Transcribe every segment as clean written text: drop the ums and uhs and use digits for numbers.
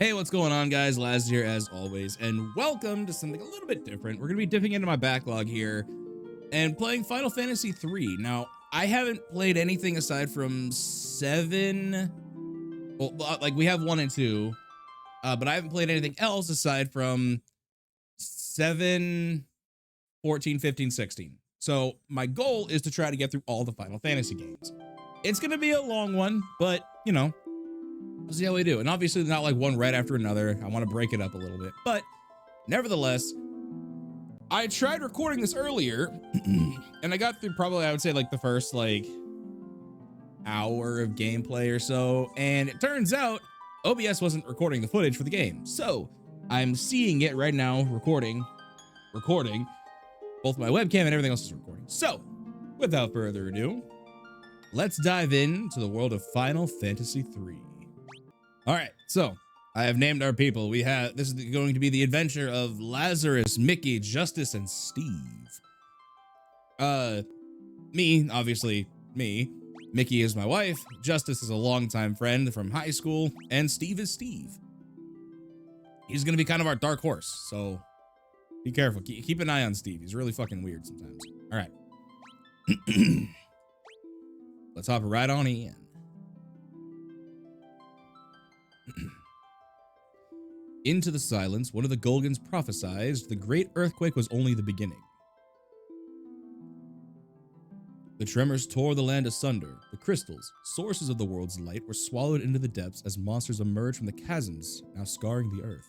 Hey, what's going on, guys? Laz here, as always, and welcome to something a little bit different. We're going to be dipping into my backlog here and playing Final Fantasy III. Now, I haven't played anything aside from 7. Well, like, we have 1 and 2, but I haven't played anything else aside from 7, 14, 15, 16. So, my goal is to try to get through all the Final Fantasy games. It's going to be a long one, but, you know, we'll see how we do. And obviously not like one right after another. I want to break it up a little bit, but nevertheless, I tried recording this earlier and I got through probably, I would say, like the first like hour of gameplay or so. And it turns out OBS wasn't recording the footage for the game. So I'm seeing it right now, recording. Both my webcam and everything else is recording. So without further ado, let's dive into the world of Final Fantasy III. All right, so I have named our people. This is going to be the adventure of Lazarus, Mickey, Justice, and Steve. Me, obviously me. Mickey is my wife. Justice is a longtime friend from high school, and Steve is Steve. He's gonna be kind of our dark horse, so be careful. Keep an eye on Steve. He's really fucking weird sometimes. All right, let's hop right on in. Into the silence, one of the Golgans prophesied the great earthquake was only the beginning. The tremors tore the land asunder. The crystals, sources of the world's light, were swallowed into the depths as monsters emerged from the chasms now scarring the earth.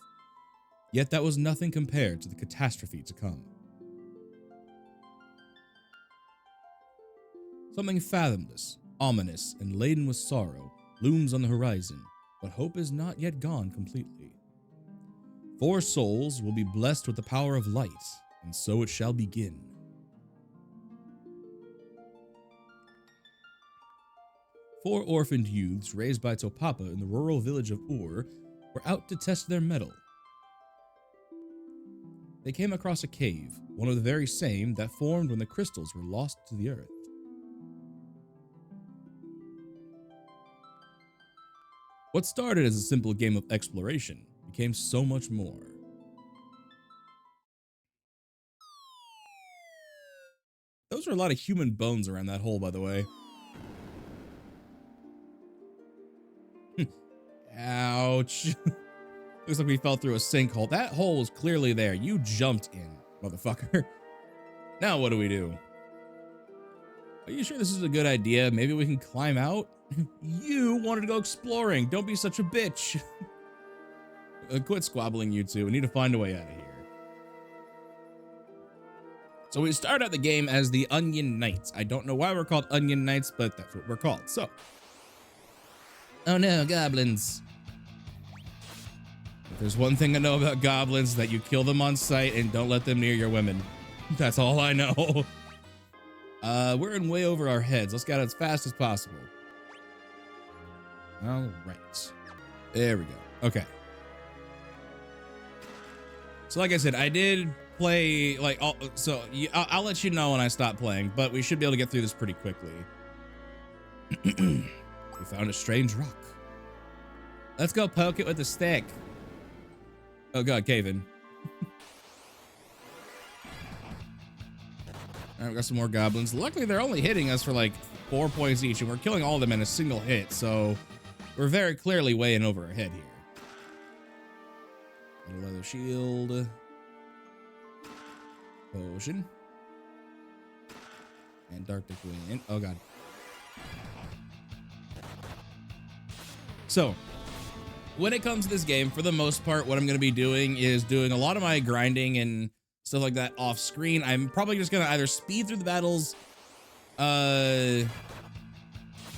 Yet that was nothing compared to the catastrophe to come. Something fathomless, ominous, and laden with sorrow looms on the horizon, but hope is not yet gone completely. 4 souls will be blessed with the power of light, and so it shall begin. Four orphaned youths raised by Topapa in the rural village of Ur were out to test their mettle. They came across a cave, one of the very same that formed when the crystals were lost to the earth. What started as a simple game of exploration became so much more. Those are a lot of human bones around that hole, by the way. Ouch. Looks like we fell through a sinkhole. That hole was clearly there. You jumped in, motherfucker. Now what do we do? Are you sure this is a good idea? Maybe we can climb out? You wanted to go exploring. Don't be such a bitch. Quit squabbling, you two. We need to find a way out of here. So we start out the game as the Onion Knights. I don't know why we're called Onion Knights, but that's what we're called. So. Oh no, goblins. If there's one thing I know about goblins, that you kill them on sight and don't let them near your women. That's all I know. We're in way over our heads. Let's get out as fast as possible. All right. There we go. Okay. So like I said, I did play, like, I'll let you know when I stop playing, but we should be able to get through this pretty quickly. We found a strange rock. Let's go poke it with a stick. Oh god, cave in. All right, we got some more goblins. Luckily, they're only hitting us for like 4 points each, and we're killing all of them in a single hit, so we're very clearly way in over our head here. A leather shield. Potion. And Dark Wind. Oh god. So, when it comes to this game, for the most part, what I'm going to be doing is doing a lot of my grinding and stuff like that off screen. I'm probably just going to either speed through the battles,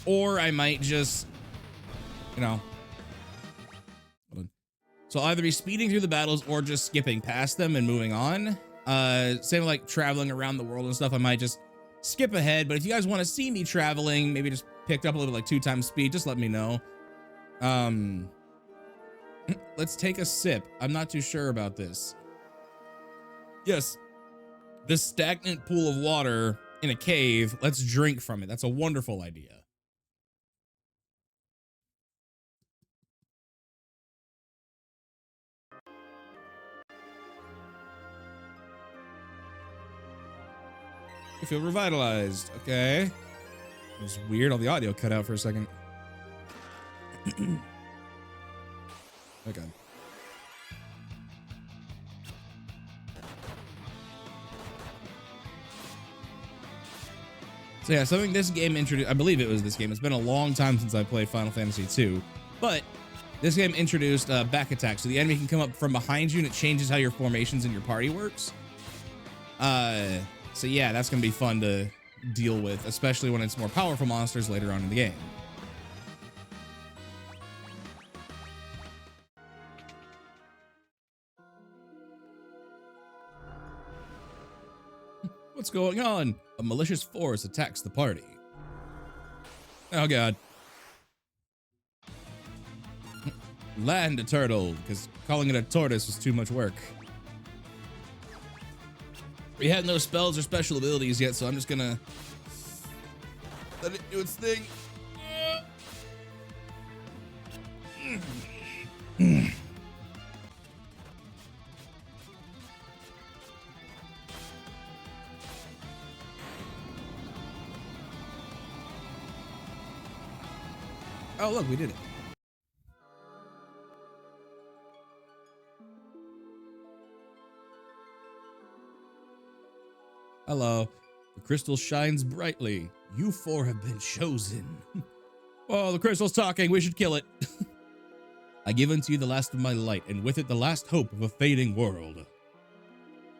or I might just, you know, hold on. So I'll either be speeding through the battles or just skipping past them and moving on. Same like traveling around the world and stuff. I might just skip ahead, but if you guys want to see me traveling, maybe just picked up a little like 2 times speed, just let me know. Let's take a sip. I'm not too sure about this. Yes, this stagnant pool of water in a cave. Let's drink from it. That's a wonderful idea. You feel revitalized. Okay. It was weird. All the audio cut out for a second. Okay. So yeah, something this game introduced, I believe it was this game. It's been a long time since I played Final Fantasy II, but this game introduced back attack. So the enemy can come up from behind you and it changes how your formations in your party works. So yeah, that's going to be fun to deal with, especially when it's more powerful monsters later on in the game. What's going on? A malicious force attacks the party. Oh god. Land a turtle, because calling it a tortoise was too much work. We had no spells or special abilities yet, so I'm just gonna let it do its thing. Oh, look, we did it. Hello. The crystal shines brightly. You four have been chosen. Oh, the crystal's talking. We should kill it. I give unto you the last of my light, and with it the last hope of a fading world.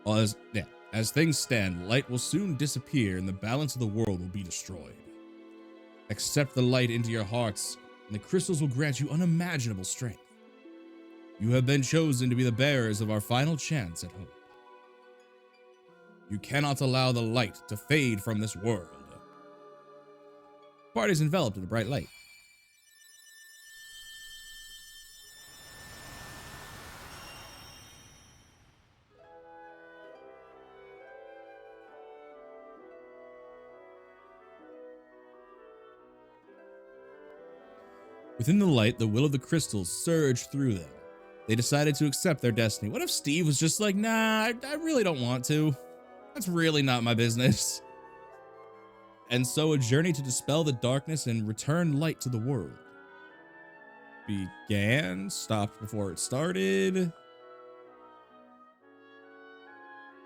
As things stand, light will soon disappear, and the balance of the world will be destroyed. Accept the light into your hearts, and the crystals will grant you unimaginable strength. You have been chosen to be the bearers of our final chance at hope. You cannot allow the light to fade from this world. The party is enveloped in a bright light. Within the light, the will of the crystals surged through them. They decided to accept their destiny. What if Steve was just like, nah, I really don't want to. That's really not my business. And so a journey to dispel the darkness and return light to the world began, stopped before it started.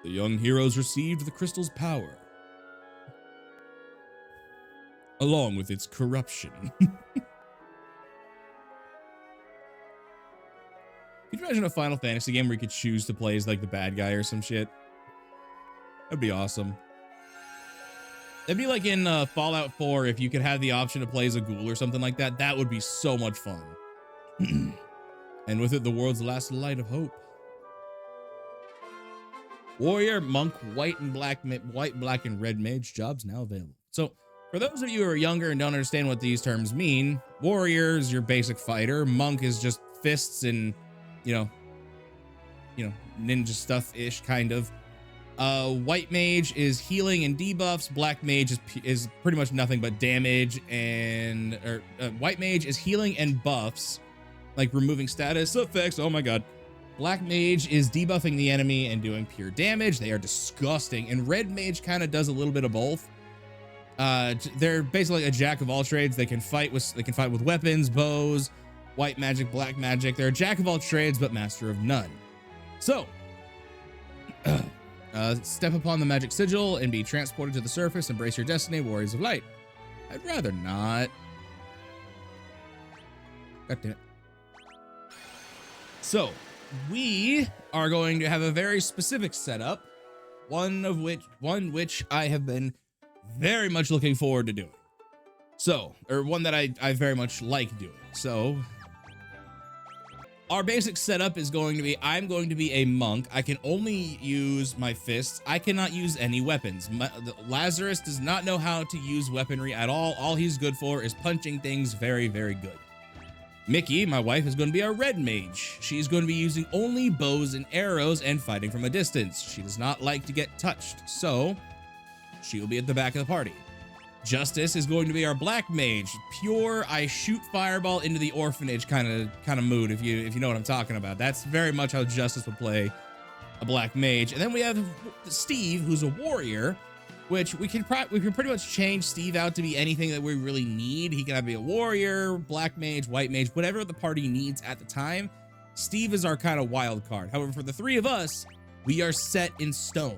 The young heroes received the crystal's power, along with its corruption. Could you imagine a Final Fantasy game where you could choose to play as like the bad guy or some shit? That'd be awesome. It'd be like in Fallout 4 if you could have the option to play as a ghoul or something like that. That would be so much fun. And with it, the world's last light of hope. Warrior, monk, white, black, and red mage jobs now available. So for those of you who are younger and don't understand what these terms mean, warrior is your basic fighter. Monk is just fists and, you know, ninja stuff-ish kind of. White mage is healing and debuffs. Black mage is pretty much nothing but damage and, white mage is healing and buffs, like removing status effects. Oh my god. Black mage is debuffing the enemy and doing pure damage. They are disgusting. And red mage kind of does a little bit of both. They're basically a jack of all trades. They can fight with weapons, bows, white magic, black magic. They're a jack of all trades, but master of none. So, step upon the magic sigil and be transported to the surface. Embrace your destiny, warriors of light. I'd rather not. God damn it. So, we are going to have a very specific setup, one which I have been very much looking forward to doing. So, or one that I very much like doing. So, our basic setup is going to be, I'm going to be a monk. I can only use my fists. I cannot use any weapons. Lazarus does not know how to use weaponry at all. All he's good for is punching things very, very good. Mickey, my wife, is going to be a red mage. She's going to be using only bows and arrows and fighting from a distance. She does not like to get touched, so she will be at the back of the party. Justice is going to be our black mage. Pure, I shoot fireball into the orphanage kind of mood, if you know what I'm talking about. That's very much how Justice would play a black mage. And then we have Steve, who's a warrior. which we can pretty much change Steve out to be anything that we really need. He can either be a warrior, black mage, white mage, whatever the party needs at the time. Steve is our kind of wild card. However, for the three of us, we are set in stone.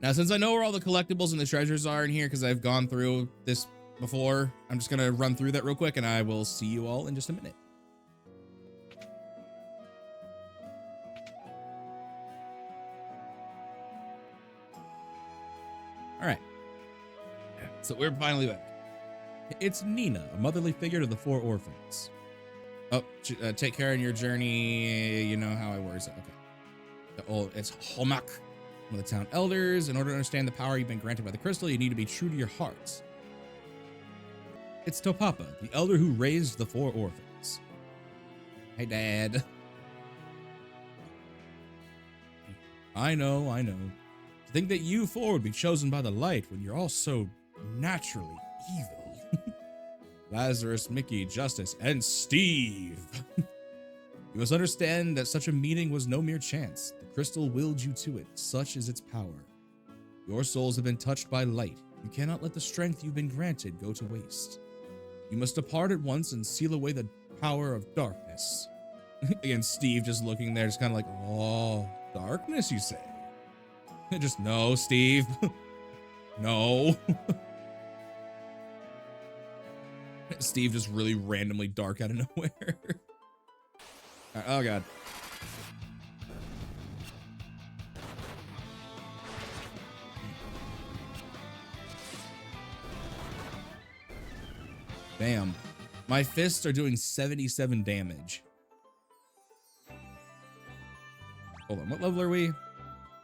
Now, since I know where all the collectibles and the treasures are in here, because I've gone through this before, I'm just going to run through that real quick, and I will see you all in just a minute. All right. So we're finally back. It's Nina, a motherly figure to the 4 orphans. Oh, take care on your journey. You know how I words it. Okay. Oh, it's Homak, one of the town elders. In order to understand the power you've been granted by the crystal, you need to be true to your hearts. It's Topapa, the elder who raised the 4 orphans. Hey, Dad. I know. To think that you 4 would be chosen by the light when you're all so naturally evil. Lazarus, Mickey, Justice, and Steve. You must understand that such a meeting was no mere chance. The crystal willed you to it. Such is its power. Your souls have been touched by light. You cannot let the strength you've been granted go to waste. You must depart at once and seal away the power of darkness. Again, Steve just looking there, just kind of like, oh, darkness, you say? Just no, Steve. No. Steve just really randomly dark out of nowhere. Oh, God. Damn. My fists are doing 77 damage. Hold on. What level are we?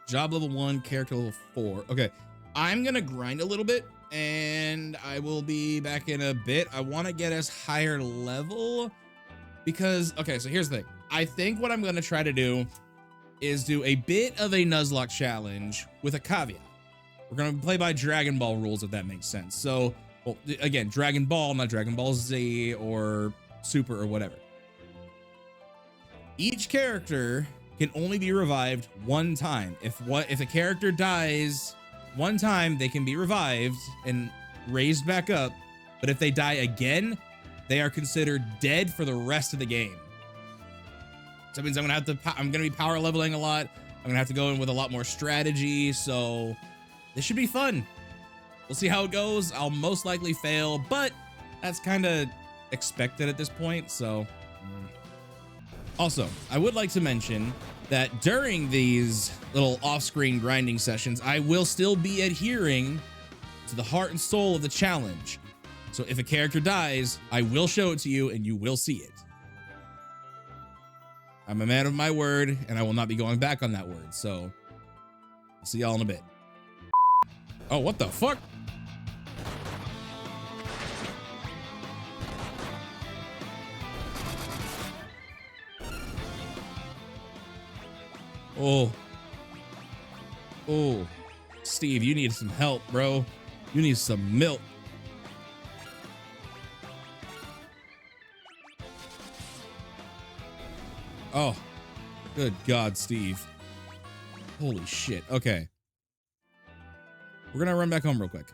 Job level 1, character level 4. Okay. I'm going to grind a little bit and I will be back in a bit. I want to get us higher level because, okay, so here's the thing. I think what I'm going to try to do is do a bit of a Nuzlocke challenge with a caveat. We're going to play by Dragon Ball rules, if that makes sense. So, well, again, Dragon Ball, not Dragon Ball Z or Super or whatever. Each character can only be revived one time. If a character dies one time, they can be revived and raised back up. But if they die again, they are considered dead for the rest of the game. So that means I'm gonna be power leveling a lot. I'm gonna have to go in with a lot more strategy. So this should be fun. We'll see how it goes. I'll most likely fail, but that's kind of expected at this point. So also, I would like to mention that during these little off-screen grinding sessions, I will still be adhering to the heart and soul of the challenge. So if a character dies, I will show it to you and you will see it. I'm a man of my word and I will not be going back on that word. So I'll see y'all in a bit. Oh, what the fuck? Oh, Steve, you need some help, bro. You need some milk. Oh, good God, Steve. Holy shit. Okay. We're gonna run back home real quick.